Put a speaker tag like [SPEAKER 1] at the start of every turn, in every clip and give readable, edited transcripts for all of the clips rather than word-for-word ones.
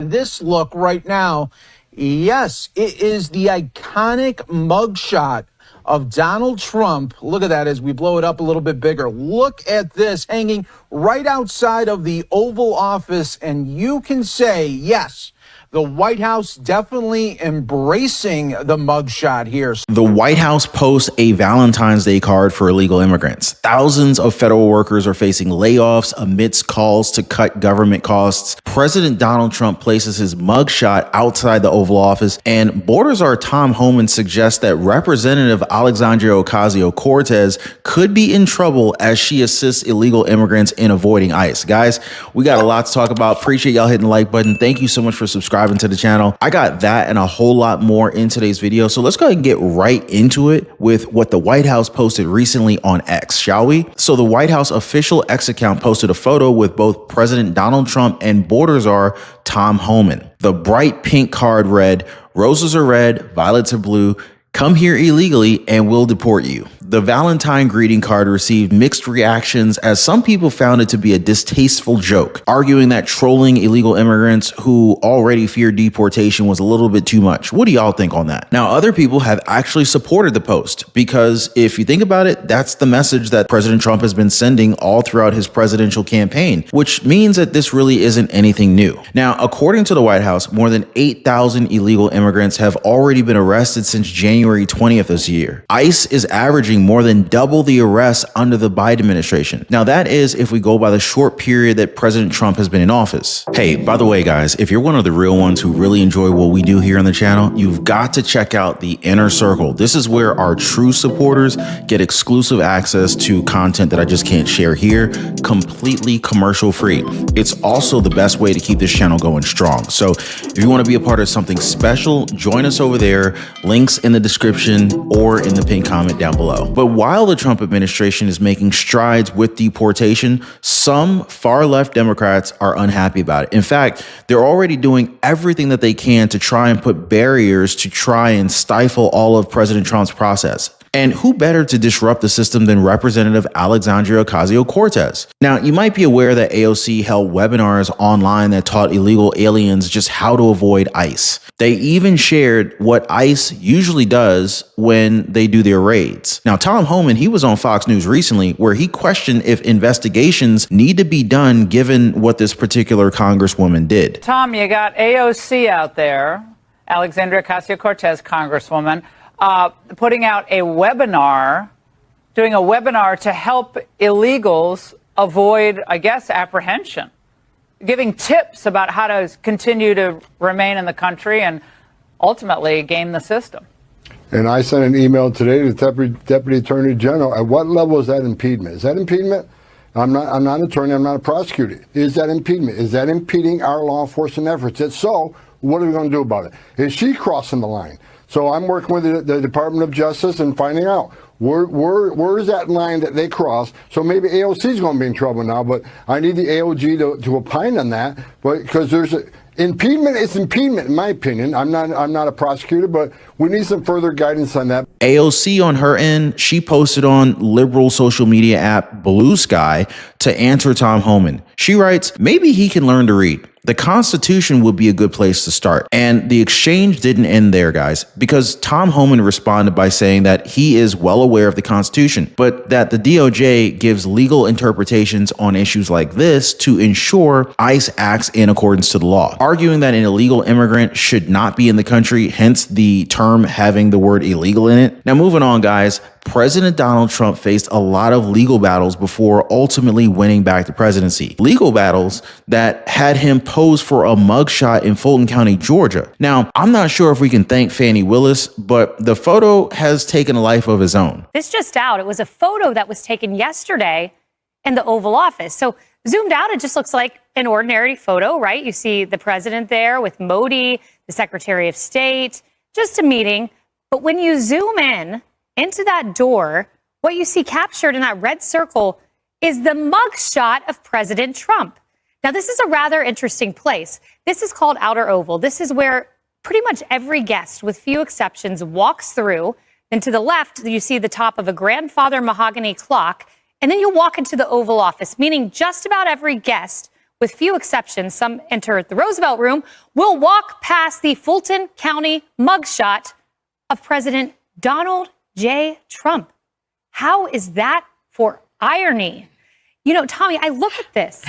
[SPEAKER 1] This look right now, yes, it is the iconic mugshot of Donald Trump. Look at that as we blow it up a little bit bigger. Look at this hanging right outside of the Oval Office, and you can say, yes, the White House definitely embracing the mugshot here.
[SPEAKER 2] The White House posts a Valentine's Day card for illegal immigrants. Thousands of federal workers are facing layoffs amidst calls to cut government costs. President Donald Trump places his mugshot outside the Oval Office, and border czar Tom Homan suggests that Representative Alexandria Ocasio-Cortez could be in trouble as she assists illegal immigrants in avoiding ICE. Guys, we got a lot to talk about. Appreciate y'all hitting the like button. Thank you so much for subscribing to the channel. I got that and a whole lot more in today's video. So let's go ahead and get right into it with what the White House posted recently on X, shall we? So the White House official X account posted a photo with both President Donald Trump and border czar Tom Homan. The bright pink card read, "Roses are red, violets are blue. Come here illegally and we'll deport you." The Valentine greeting card received mixed reactions as some people found it to be a distasteful joke, arguing that trolling illegal immigrants who already feared deportation was a little bit too much. What do y'all think on that? Now, other people have actually supported the post because if you think about it, that's the message that President Trump has been sending all throughout his presidential campaign, which means that this really isn't anything new. Now, according to the White House, more than 8,000 illegal immigrants have already been arrested since January 20th this year. ICE is averaging more than double the arrests under the Biden administration. Now, that is if we go by the short period that President Trump has been in office. Hey, by the way, guys, if you're one of the real ones who really enjoy what we do here on the channel, you've got to check out the Inner Circle. This is where our true supporters get exclusive access to content that I just can't share here, completely commercial free. It's also the best way to keep this channel going strong. So if you want to be a part of something special, join us over there. Links in the description or in the pinned comment down below. But while the Trump administration is making strides with deportation, some far left Democrats are unhappy about it. In fact, they're already doing everything that they can to try and put barriers to try and stifle all of President Trump's process. And who better to disrupt the system than Representative Alexandria Ocasio-Cortez? Now, you might be aware that AOC held webinars online that taught illegal aliens just how to avoid ICE. They even shared what ICE usually does when they do their raids. Now, Tom Homan, he was on Fox News recently where he questioned if investigations need to be done given what this particular congresswoman did.
[SPEAKER 3] Tom, you got AOC out there, Alexandria Ocasio-Cortez, Congresswoman, putting out a webinar, doing a webinar to help illegals avoid, I guess, apprehension, giving tips about how to continue to remain in the country and ultimately game the system.
[SPEAKER 4] And I sent an email today to the Deputy Attorney General. At what level is that impediment? Is that impediment? I'm not an attorney. I'm not a prosecutor. Is that impediment? Is that impeding our law enforcement efforts? If so, what are we going to do about it? Is she crossing the line? So I'm working with the Department of Justice and finding out where is that line that they cross. So maybe AOC is going to be in trouble now, but I need the AOG to opine on that. But because there's impediment is impediment, in my opinion. I'm not a prosecutor, but we need some further guidance on that.
[SPEAKER 2] AOC on her end, she posted on liberal social media app Blue Sky to answer Tom Homan. She writes, maybe he can learn to read. The Constitution would be a good place to start. And the exchange didn't end there, guys, because Tom Homan responded by saying that he is well aware of the Constitution, but that the DOJ gives legal interpretations on issues like this to ensure ICE acts in accordance to the law, arguing that an illegal immigrant should not be in the country, hence the term having the word illegal in it. Now, moving on, guys. President Donald Trump faced a lot of legal battles before ultimately winning back the presidency. Legal battles that had him pose for a mugshot in Fulton County, Georgia. Now, I'm not sure if we can thank Fani Willis, but the photo has taken a life of his own.
[SPEAKER 5] This just out. It was a photo that was taken yesterday in the Oval Office. So zoomed out, it just looks like an ordinary photo, right? You see the president there with Modi, the Secretary of State, just a meeting. But when you zoom in into that door, what you see captured in that red circle is the mugshot of President Trump. Now, this is a rather interesting place. This is called Outer Oval. This is where pretty much every guest, with few exceptions, walks through. And to the left, you see the top of a grandfather mahogany clock. And then you walk into the Oval Office, meaning just about every guest with few exceptions, some enter the Roosevelt Room, will walk past the Fulton County mugshot of President Donald J. Trump. How is that for irony? You know, Tommy, I look at this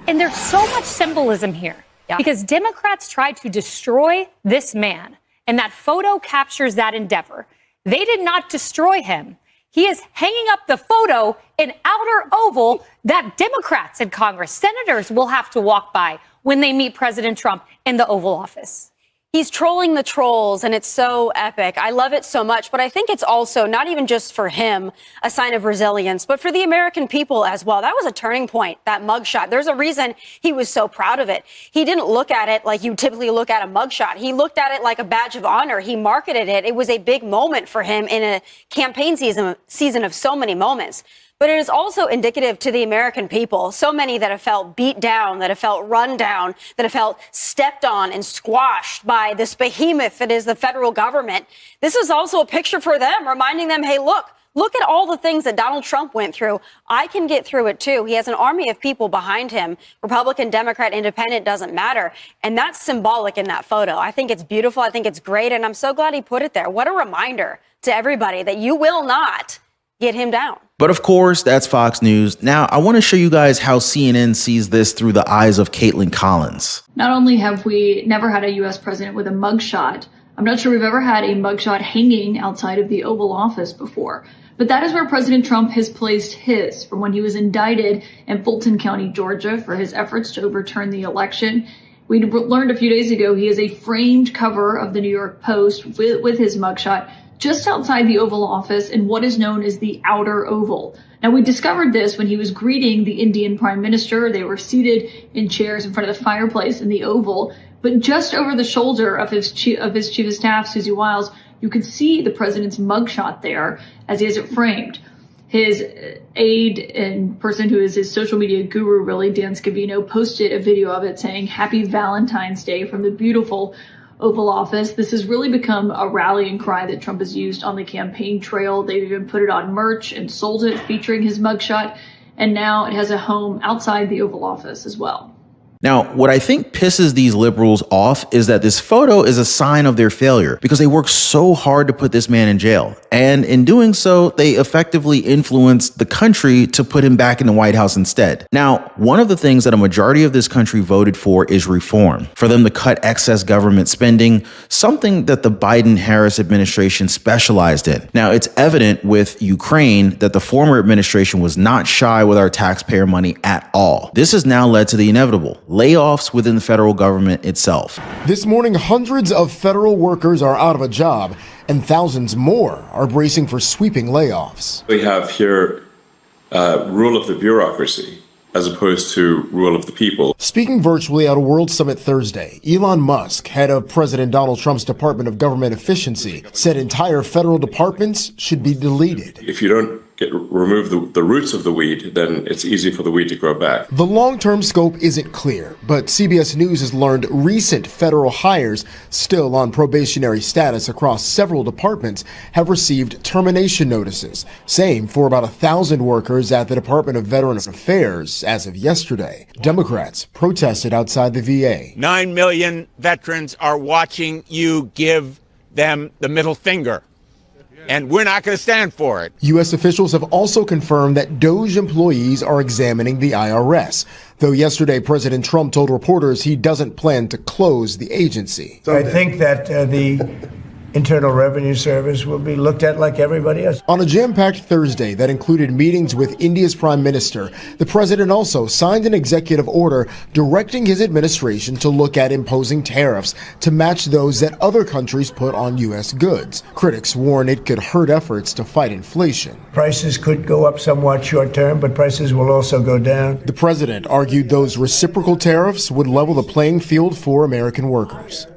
[SPEAKER 5] and there's so much symbolism here because Democrats tried to destroy this man, and that photo captures that endeavor. They did not destroy him. He is hanging up the photo in outer oval that Democrats in Congress, senators, will have to walk by when they meet President Trump in the Oval Office.
[SPEAKER 6] He's trolling the trolls, and it's so epic. I love it so much, but I think it's also not even just for him a sign of resilience, but for the American people as well. That was a turning point, that mugshot. There's a reason he was so proud of it. He didn't look at it like you typically look at a mugshot. He looked at it like a badge of honor. He marketed it. It was a big moment for him in a campaign season of so many moments. But it is also indicative to the American people, so many that have felt beat down, that have felt run down, that have felt stepped on and squashed by this behemoth that is the federal government. This is also a picture for them, reminding them, hey, look at all the things that Donald Trump went through. I can get through it too. He has an army of people behind him. Republican, Democrat, Independent, doesn't matter. And that's symbolic in that photo. I think it's beautiful. I think it's great. And I'm so glad he put it there. What a reminder to everybody that you will not get him down.
[SPEAKER 2] But of course, that's Fox News. Now, I want to show you guys how CNN sees this through the eyes of Caitlin Collins.
[SPEAKER 7] Not only have we never had a U.S. president with a mugshot, I'm not sure we've ever had a mugshot hanging outside of the Oval Office before. But that is where President Trump has placed his from when he was indicted in Fulton County, Georgia, for his efforts to overturn the election. We learned a few days ago he has a framed cover of the New York Post with his mugshot just outside the Oval Office in what is known as the Outer Oval. Now, we discovered this when he was greeting the Indian Prime Minister. They were seated in chairs in front of the fireplace in the Oval, but just over the shoulder of his chief of staff, Susie Wiles, you could see the president's mugshot there as he has it framed. His aide and person who is his social media guru, really, Dan Scavino, posted a video of it saying, "Happy Valentine's Day" from the beautiful Oval Office. This has really become a rallying cry that Trump has used on the campaign trail. They've even put it on merch and sold it featuring his mugshot. And now it has a home outside the Oval Office as well.
[SPEAKER 2] Now, what I think pisses these liberals off is that this photo is a sign of their failure because they worked so hard to put this man in jail. And in doing so, they effectively influenced the country to put him back in the White House instead. Now, one of the things that a majority of this country voted for is reform, for them to cut excess government spending, something that the Biden-Harris administration specialized in. Now, it's evident with Ukraine that the former administration was not shy with our taxpayer money at all. This has now led to the inevitable: layoffs within the federal government itself.
[SPEAKER 8] This morning, hundreds of federal workers are out of a job, and thousands more are bracing for sweeping layoffs.
[SPEAKER 9] We have here rule of the bureaucracy as opposed to rule of the people.
[SPEAKER 8] Speaking virtually at a World Summit Thursday, Elon Musk, head of President Donald Trump's Department of Government Efficiency, said entire federal departments should be deleted.
[SPEAKER 9] If you don't remove the roots of the weed, then it's easy for the weed to grow back.
[SPEAKER 8] The long-term scope isn't clear, but CBS News has learned recent federal hires still on probationary status across several departments have received termination notices. Same for about 1,000 workers at the Department of Veterans Affairs as of yesterday. Democrats protested outside the VA.
[SPEAKER 10] 9 million veterans are watching you give them the middle finger. And we're not going to stand for it.
[SPEAKER 8] U.S. officials have also confirmed that DOJ employees are examining the IRS, though yesterday President Trump told reporters he doesn't plan to close the agency.
[SPEAKER 11] So I think that the Internal Revenue Service will be looked at like everybody else.
[SPEAKER 8] On a jam-packed Thursday that included meetings with India's Prime Minister, the president also signed an executive order directing his administration to look at imposing tariffs to match those that other countries put on U.S. goods. Critics warn it could hurt efforts to fight inflation.
[SPEAKER 11] Prices could go up somewhat short-term, but prices will also go down.
[SPEAKER 8] The president argued those reciprocal tariffs would level the playing field for American workers.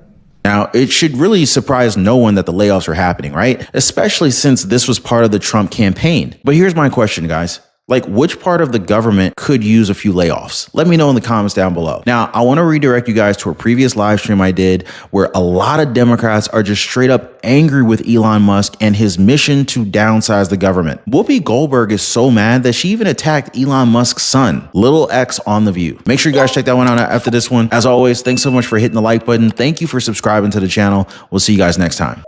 [SPEAKER 2] Now, it should really surprise no one that the layoffs are happening, right? Especially since this was part of the Trump campaign. But here's my question, guys. Like, which part of the government could use a few layoffs? Let me know in the comments down below. Now, I want to redirect you guys to a previous live stream I did where a lot of Democrats are just straight up angry with Elon Musk and his mission to downsize the government. Whoopi Goldberg is so mad that she even attacked Elon Musk's son, Little X, on The View. Make sure you guys check that one out after this one. As always, thanks so much for hitting the like button. Thank you for subscribing to the channel. We'll see you guys next time.